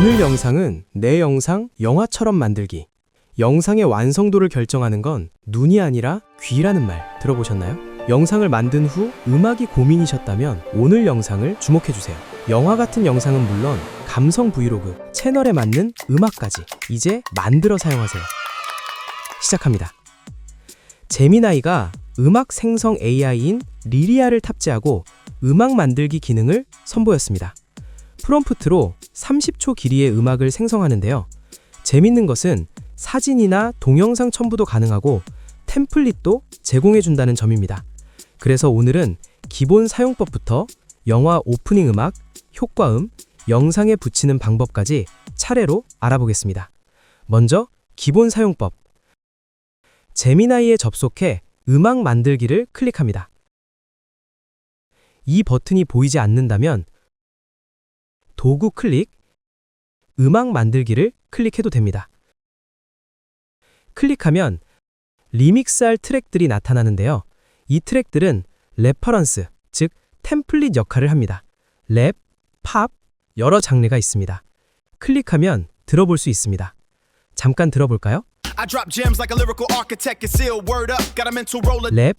오늘 영상은 내 영상 영화처럼 만들기. 영상의 완성도를 결정하는 건 눈이 아니라 귀라는 말 들어보셨나요? 영상을 만든 후 음악이 고민이셨다면 오늘 영상을 주목해주세요. 영화 같은 영상은 물론 감성 브이로그, 채널에 맞는 음악까지 이제 만들어 사용하세요. 시작합니다. 제미나이가 음악 생성 AI인 리리아를 탑재하고 음악 만들기 기능을 선보였습니다. 프롬프트로 30초 길이의 음악을 생성하는데요. 재밌는 것은 사진이나 동영상 첨부도 가능하고 템플릿도 제공해준다는 점입니다. 그래서 오늘은 기본 사용법부터 영화 오프닝 음악, 효과음, 영상에 붙이는 방법까지 차례로 알아보겠습니다. 먼저 기본 사용법. 제미나이에 접속해 음악 만들기를 클릭합니다. 이 버튼이 보이지 않는다면 도구 클릭, 음악 만들기를 클릭해도 됩니다. 클릭하면 리믹스할 트랙들이 나타나는데요. 이 트랙들은 레퍼런스, 즉 템플릿 역할을 합니다. 랩, 팝, 여러 장르가 있습니다. 클릭하면 들어볼 수 있습니다. 잠깐 들어볼까요? 랩,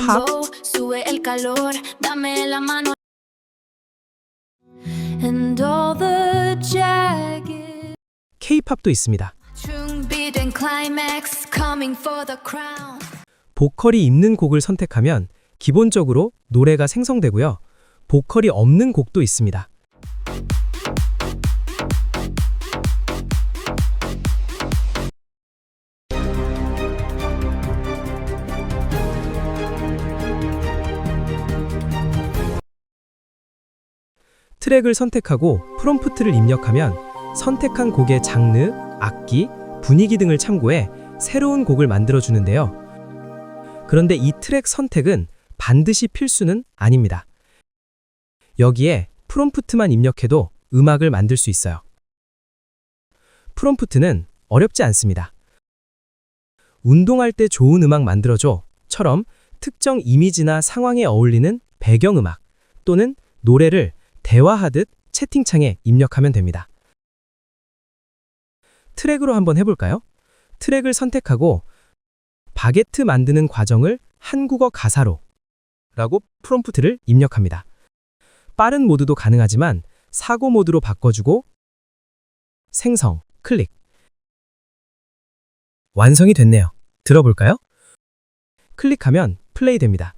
팝, K-팝도 있습니다. 보컬이 있는 곡을 선택하면 기본적으로 노래가 생성되고요. 보컬이 없는 곡도 있습니다. 트랙을 선택하고 프롬프트를 입력하면 선택한 곡의 장르, 악기, 분위기 등을 참고해 새로운 곡을 만들어주는데요. 그런데 이 트랙 선택은 반드시 필수는 아닙니다. 여기에 프롬프트만 입력해도 음악을 만들 수 있어요. 프롬프트는 어렵지 않습니다. 운동할 때 좋은 음악 만들어줘 처럼 특정 이미지나 상황에 어울리는 배경음악 또는 노래를 대화하듯 채팅창에 입력하면 됩니다. 트랙으로 한번 해볼까요? 트랙을 선택하고 바게트 만드는 과정을 한국어 가사로 라고 프롬프트를 입력합니다. 빠른 모드도 가능하지만 사고 모드로 바꿔주고 생성, 클릭. 완성이 됐네요. 들어볼까요? 클릭하면 플레이 됩니다.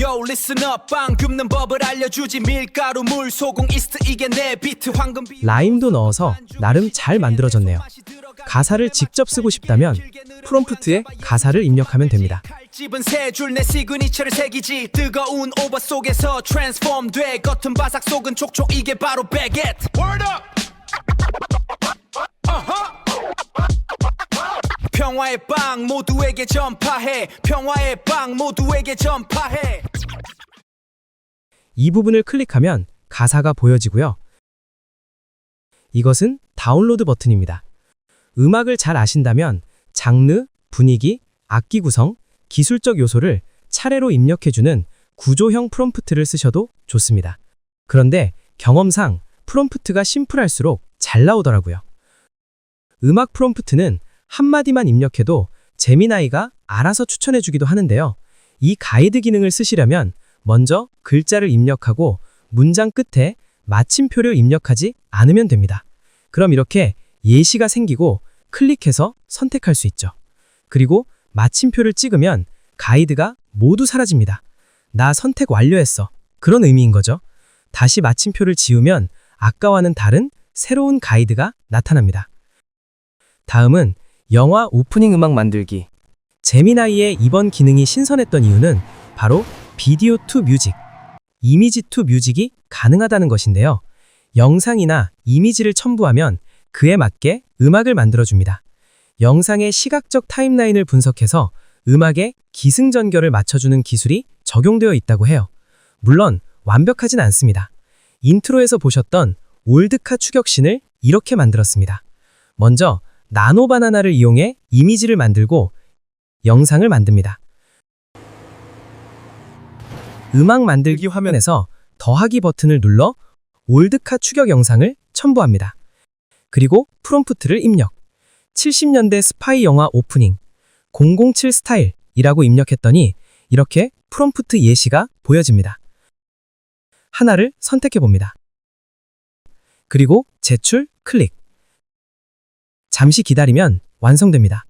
Yo, listen up. 빵 굽는 법을 알려주지. 밀가루, 물, 소금, 이스트 이게 내 비트. 황금 라임도 넣어서 나름 잘 만들어졌네요. 가사를 직접 쓰고 싶다면 프롬프트에 가사를 입력하면 됩니다. 집은 세 줄 내 시그니처를 새기지. 뜨거운 오버 속에서 트랜스폼 돼. 겉은 바삭 속은 촉촉 이게 바로 베게트. Word up. 평화의 빵 모두에게 전파해. 평화의 빵 모두에게 전파해. 이 부분을 클릭하면 가사가 보여지고요. 이것은 다운로드 버튼입니다. 음악을 잘 아신다면 장르, 분위기, 악기 구성, 기술적 요소를 차례로 입력해주는 구조형 프롬프트를 쓰셔도 좋습니다. 그런데 경험상 프롬프트가 심플할수록 잘 나오더라고요. 음악 프롬프트는 한마디만 입력해도 제미나이가 알아서 추천해주기도 하는데요. 이 가이드 기능을 쓰시려면 먼저 글자를 입력하고 문장 끝에 마침표를 입력하지 않으면 됩니다. 그럼 이렇게 예시가 생기고 클릭해서 선택할 수 있죠. 그리고 마침표를 찍으면 가이드가 모두 사라집니다. 나 선택 완료했어. 그런 의미인 거죠. 다시 마침표를 지우면 아까와는 다른 새로운 가이드가 나타납니다. 다음은 영화 오프닝 음악 만들기. 제미나이의 이번 기능이 신선했던 이유는 바로 비디오 투 뮤직, 이미지 투 뮤직이 가능하다는 것인데요. 영상이나 이미지를 첨부하면 그에 맞게 음악을 만들어줍니다. 영상의 시각적 타임라인을 분석해서 음악의 기승전결을 맞춰주는 기술이 적용되어 있다고 해요. 물론 완벽하진 않습니다. 인트로에서 보셨던 올드카 추격신을 이렇게 만들었습니다. 먼저 나노 바나나를 이용해 이미지를 만들고 영상을 만듭니다. 음악 만들기 화면에서 더하기 버튼을 눌러 올드카 추격 영상을 첨부합니다. 그리고 프롬프트를 입력. 70년대 스파이 영화 오프닝 007 스타일이라고 입력했더니 이렇게 프롬프트 예시가 보여집니다. 하나를 선택해 봅니다. 그리고 제출 클릭. 잠시 기다리면 완성됩니다.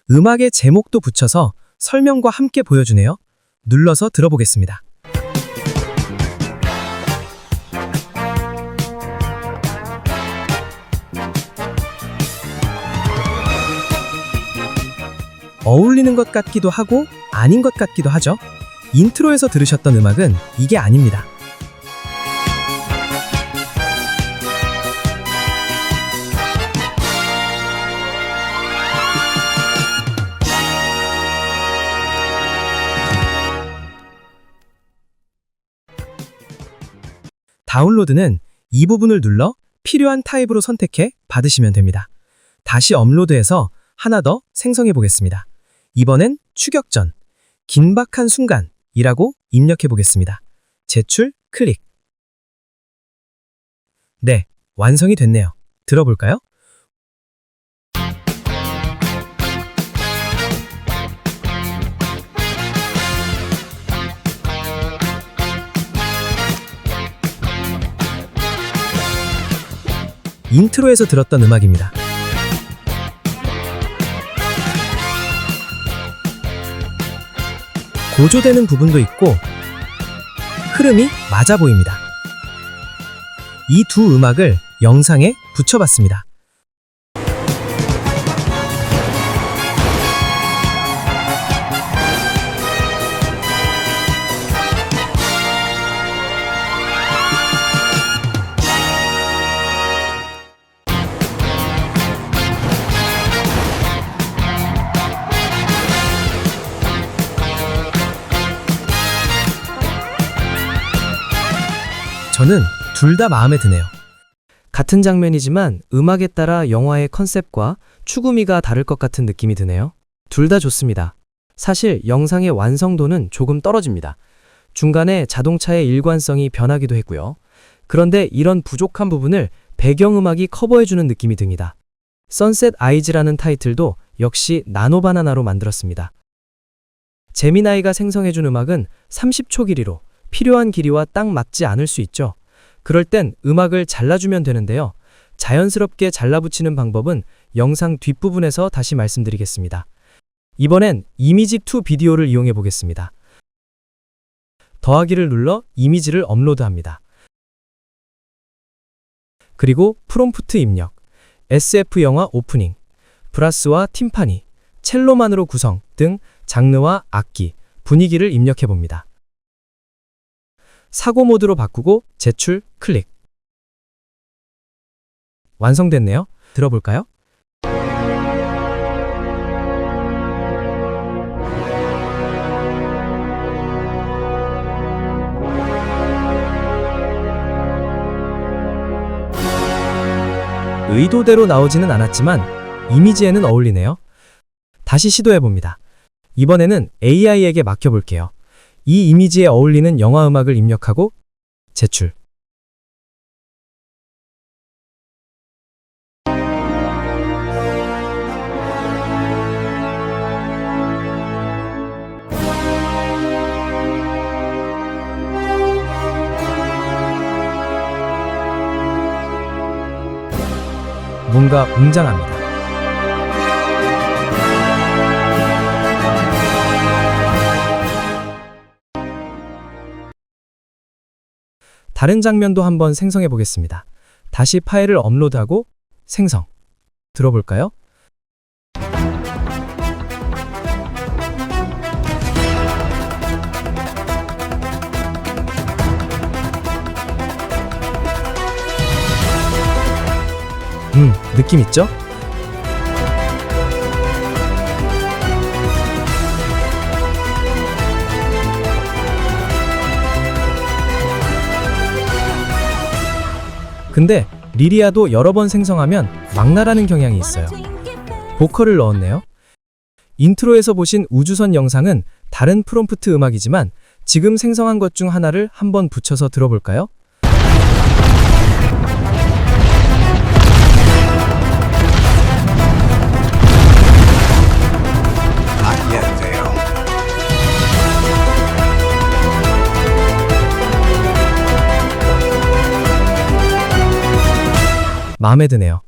음악의 제목도 붙여서 설명과 함께 보여주네요. 눌러서 들어보겠습니다. 어울리는 것 같기도 하고 아닌 것 같기도 하죠. 인트로에서 들으셨던 음악은 이게 아닙니다. 다운로드는 이 부분을 눌러 필요한 타입으로 선택해 받으시면 됩니다. 다시 업로드해서 하나 더 생성해 보겠습니다. 이번엔 추격전, 긴박한 순간이라고 입력해 보겠습니다. 제출 클릭. 네, 완성이 됐네요. 들어볼까요? 인트로에서 들었던 음악입니다. 고조되는 부분도 있고 흐름이 맞아 보입니다. 이 두 음악을 영상에 붙여봤습니다. 저는 둘 다 마음에 드네요. 같은 장면이지만 음악에 따라 영화의 컨셉과 추구미가 다를 것 같은 느낌이 드네요. 둘 다 좋습니다. 사실 영상의 완성도는 조금 떨어집니다. 중간에 자동차의 일관성이 변하기도 했고요. 그런데 이런 부족한 부분을 배경음악이 커버해주는 느낌이 듭니다. 선셋 아이즈라는 타이틀도 역시 나노바나나로 만들었습니다. 제미나이가 생성해준 음악은 30초 길이로 필요한 길이와 딱 맞지 않을 수 있죠. 그럴 땐 음악을 잘라주면 되는데요. 자연스럽게 잘라붙이는 방법은 영상 뒷부분에서 다시 말씀드리겠습니다. 이번엔 이미지 투 비디오를 이용해 보겠습니다. 더하기를 눌러 이미지를 업로드합니다. 그리고 프롬프트 입력, SF 영화 오프닝, 브라스와 팀파니, 첼로만으로 구성 등 장르와 악기, 분위기를 입력해 봅니다. 사고 모드로 바꾸고 제출 클릭. 완성됐네요. 들어볼까요? 의도대로 나오지는 않았지만 이미지에는 어울리네요. 다시 시도해봅니다. 이번에는 AI에게 맡겨볼게요. 이 이미지에 어울리는 영화 음악을 입력하고 제출. 뭔가 웅장합니다. 다른 장면도 한번 생성해 보겠습니다. 다시 파일을 업로드하고 생성. 들어볼까요? 느낌 있죠? 근데 리리아도 여러 번 생성하면 막 나가는 경향이 있어요. 보컬을 넣었네요. 인트로에서 보신 우주선 영상은 다른 프롬프트 음악이지만 지금 생성한 것 중 하나를 한번 붙여서 들어볼까요? 마음에 드네요.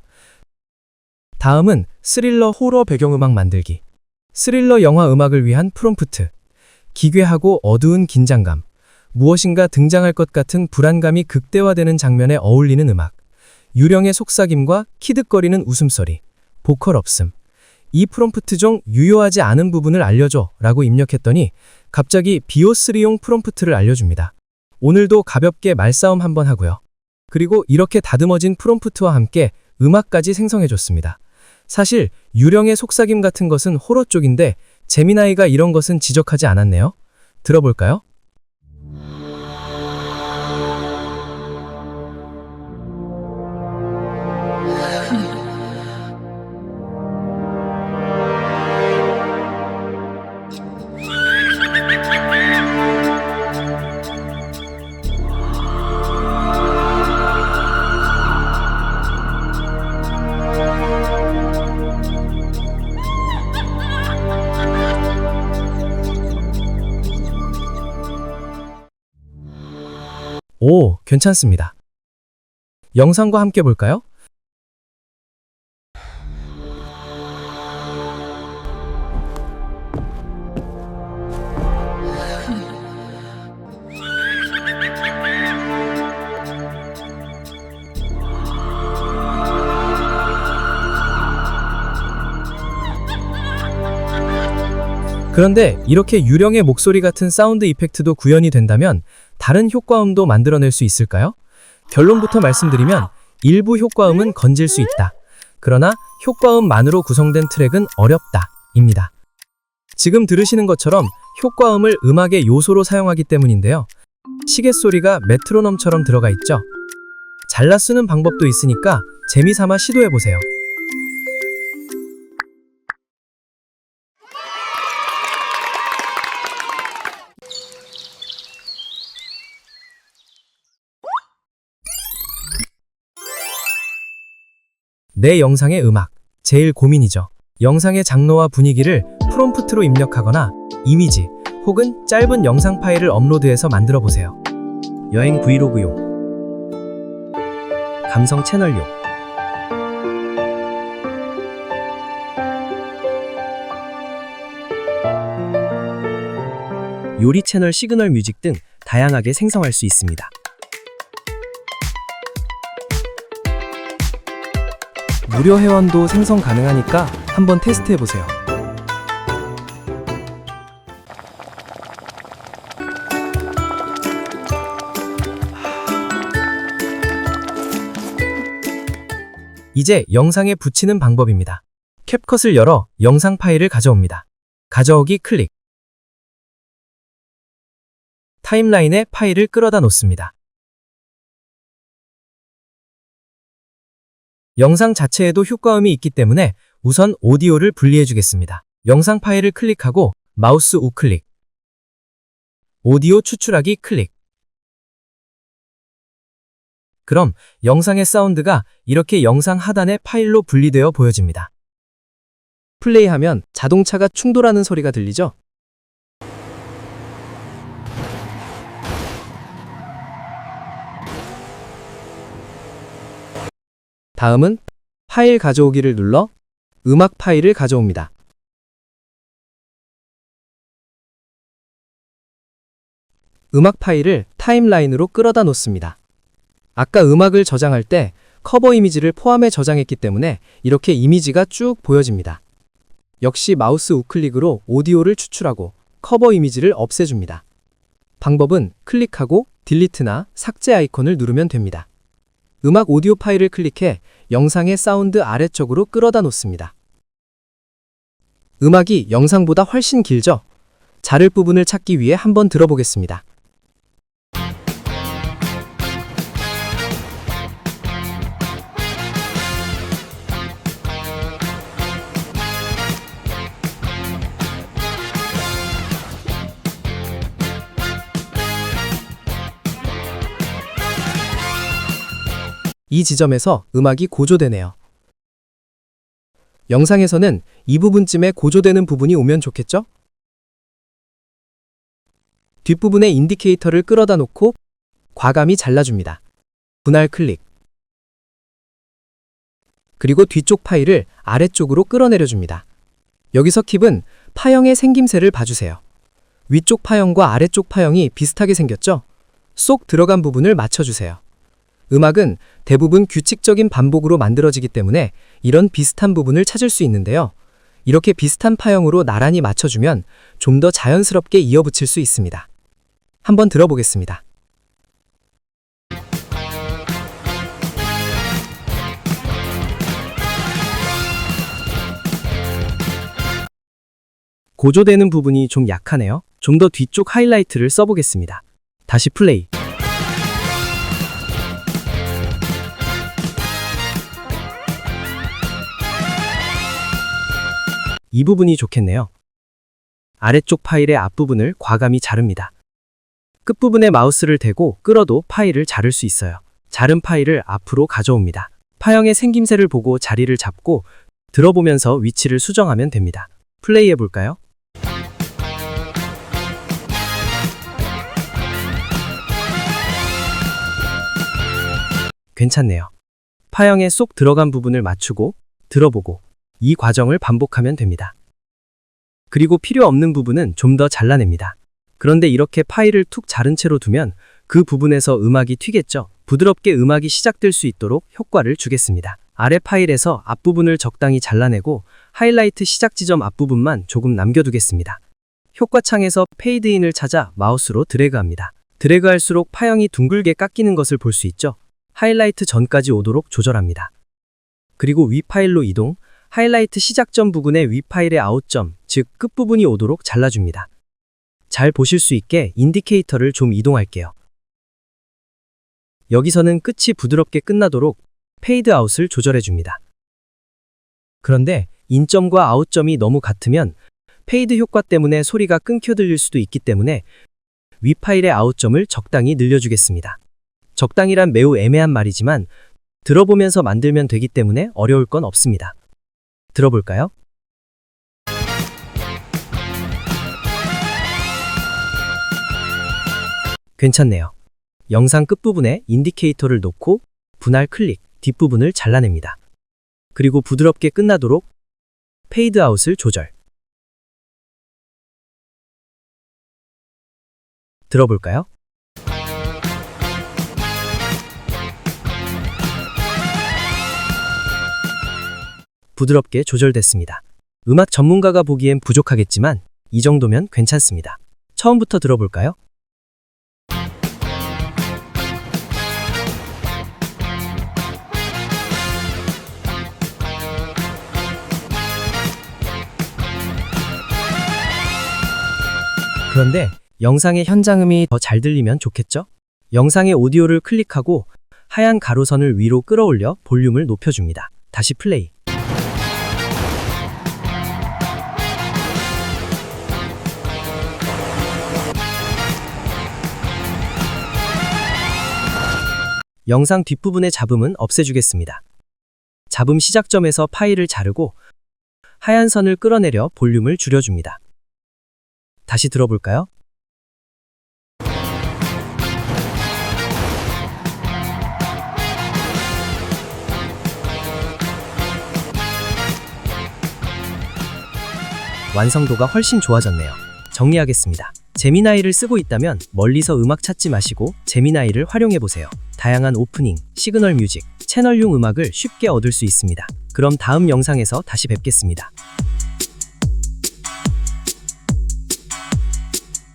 다음은 스릴러 호러 배경음악 만들기. 스릴러 영화 음악을 위한 프롬프트. 기괴하고 어두운 긴장감. 무엇인가 등장할 것 같은 불안감이 극대화되는 장면에 어울리는 음악. 유령의 속삭임과 키득거리는 웃음소리. 보컬 없음. 이 프롬프트 중 유효하지 않은 부분을 알려줘 라고 입력했더니 갑자기 BO3용 프롬프트를 알려줍니다. 오늘도 가볍게 말싸움 한번 하고요. 그리고 이렇게 다듬어진 프롬프트와 함께 음악까지 생성해줬습니다. 사실 유령의 속삭임 같은 것은 호러 쪽인데 제미나이가 이런 것은 지적하지 않았네요. 들어볼까요? 오, 괜찮습니다. 영상과 함께 볼까요? 그런데 이렇게 유령의 목소리 같은 사운드 이펙트도 구현이 된다면 다른 효과음도 만들어낼 수 있을까요? 결론부터 말씀드리면 일부 효과음은 건질 수 있다. 그러나 효과음만으로 구성된 트랙은 어렵다. 입니다. 지금 들으시는 것처럼 효과음을 음악의 요소로 사용하기 때문인데요. 시계 소리가 메트로놈처럼 들어가 있죠. 잘라 쓰는 방법도 있으니까 재미삼아 시도해보세요. 내 영상의 음악, 제일 고민이죠. 영상의 장르와 분위기를 프롬프트로 입력하거나 이미지 혹은 짧은 영상 파일을 업로드해서 만들어 보세요. 여행 브이로그용, 감성 채널용, 요리 채널 시그널 뮤직 등 다양하게 생성할 수 있습니다. 무료 회원도 생성 가능하니까 한번 테스트해보세요. 이제 영상에 붙이는 방법입니다. 캡컷을 열어 영상 파일을 가져옵니다. 가져오기 클릭. 타임라인에 파일을 끌어다 놓습니다. 영상 자체에도 효과음이 있기 때문에 우선 오디오를 분리해 주겠습니다. 영상 파일을 클릭하고 마우스 우클릭. 오디오 추출하기 클릭. 그럼 영상의 사운드가 이렇게 영상 하단의 파일로 분리되어 보여집니다. 플레이하면 자동차가 충돌하는 소리가 들리죠? 다음은 파일 가져오기를 눌러 음악 파일을 가져옵니다. 음악 파일을 타임라인으로 끌어다 놓습니다. 아까 음악을 저장할 때 커버 이미지를 포함해 저장했기 때문에 이렇게 이미지가 쭉 보여집니다. 역시 마우스 우클릭으로 오디오를 추출하고 커버 이미지를 없애줍니다. 방법은 클릭하고 딜리트나 삭제 아이콘을 누르면 됩니다. 음악 오디오 파일을 클릭해 영상의 사운드 아래쪽으로 끌어다 놓습니다. 음악이 영상보다 훨씬 길죠? 자를 부분을 찾기 위해 한번 들어보겠습니다. 이 지점에서 음악이 고조되네요. 영상에서는 이 부분쯤에 고조되는 부분이 오면 좋겠죠? 뒷부분에 인디케이터를 끌어다 놓고 과감히 잘라줍니다. 분할 클릭. 그리고 뒤쪽 파일을 아래쪽으로 끌어내려줍니다. 여기서 팁은 파형의 생김새를 봐주세요. 위쪽 파형과 아래쪽 파형이 비슷하게 생겼죠? 쏙 들어간 부분을 맞춰주세요. 음악은 대부분 규칙적인 반복으로 만들어지기 때문에 이런 비슷한 부분을 찾을 수 있는데요. 이렇게 비슷한 파형으로 나란히 맞춰주면 좀 더 자연스럽게 이어붙일 수 있습니다. 한번 들어보겠습니다. 고조되는 부분이 좀 약하네요. 좀 더 뒤쪽 하이라이트를 써보겠습니다. 다시 플레이. 이 부분이 좋겠네요. 아래쪽 파일의 앞부분을 과감히 자릅니다. 끝부분에 마우스를 대고 끌어도 파일을 자를 수 있어요. 자른 파일을 앞으로 가져옵니다. 파형의 생김새를 보고 자리를 잡고 들어보면서 위치를 수정하면 됩니다. 플레이해 볼까요? 괜찮네요. 파형에 쏙 들어간 부분을 맞추고 들어보고 이 과정을 반복하면 됩니다. 그리고 필요 없는 부분은 좀 더 잘라냅니다. 그런데 이렇게 파일을 툭 자른 채로 두면 그 부분에서 음악이 튀겠죠. 부드럽게 음악이 시작될 수 있도록 효과를 주겠습니다. 아래 파일에서 앞부분을 적당히 잘라내고 하이라이트 시작 지점 앞부분만 조금 남겨두겠습니다. 효과창에서 페이드인을 찾아 마우스로 드래그합니다. 드래그할수록 파형이 둥글게 깎이는 것을 볼 수 있죠. 하이라이트 전까지 오도록 조절합니다. 그리고 위 파일로 이동, 하이라이트 시작점 부근의 위 파일의 아웃점, 즉 끝부분이 오도록 잘라줍니다. 잘 보실 수 있게 인디케이터를 좀 이동할게요. 여기서는 끝이 부드럽게 끝나도록 페이드 아웃을 조절해줍니다. 그런데 인점과 아웃점이 너무 같으면 페이드 효과 때문에 소리가 끊겨 들릴 수도 있기 때문에 위 파일의 아웃점을 적당히 늘려주겠습니다. 적당이란 매우 애매한 말이지만 들어보면서 만들면 되기 때문에 어려울 건 없습니다. 들어볼까요? 괜찮네요. 영상 끝부분에 인디케이터를 놓고 분할 클릭, 뒷부분을 잘라냅니다. 그리고 부드럽게 끝나도록 페이드 아웃을 조절. 들어볼까요? 부드럽게 조절됐습니다. 음악 전문가가 보기엔 부족하겠지만 이 정도면 괜찮습니다. 처음부터 들어볼까요? 그런데 영상의 현장음이 더 잘 들리면 좋겠죠? 영상의 오디오를 클릭하고 하얀 가로선을 위로 끌어올려 볼륨을 높여줍니다. 다시 플레이. 영상 뒷부분의 잡음은 없애주겠습니다. 잡음 시작점에서 파일을 자르고 하얀 선을 끌어내려 볼륨을 줄여줍니다. 다시 들어볼까요? 완성도가 훨씬 좋아졌네요. 정리하겠습니다. 제미나이를 쓰고 있다면 멀리서 음악 찾지 마시고 제미나이를 활용해보세요. 다양한 오프닝, 시그널 뮤직, 채널용 음악을 쉽게 얻을 수 있습니다. 그럼 다음 영상에서 다시 뵙겠습니다.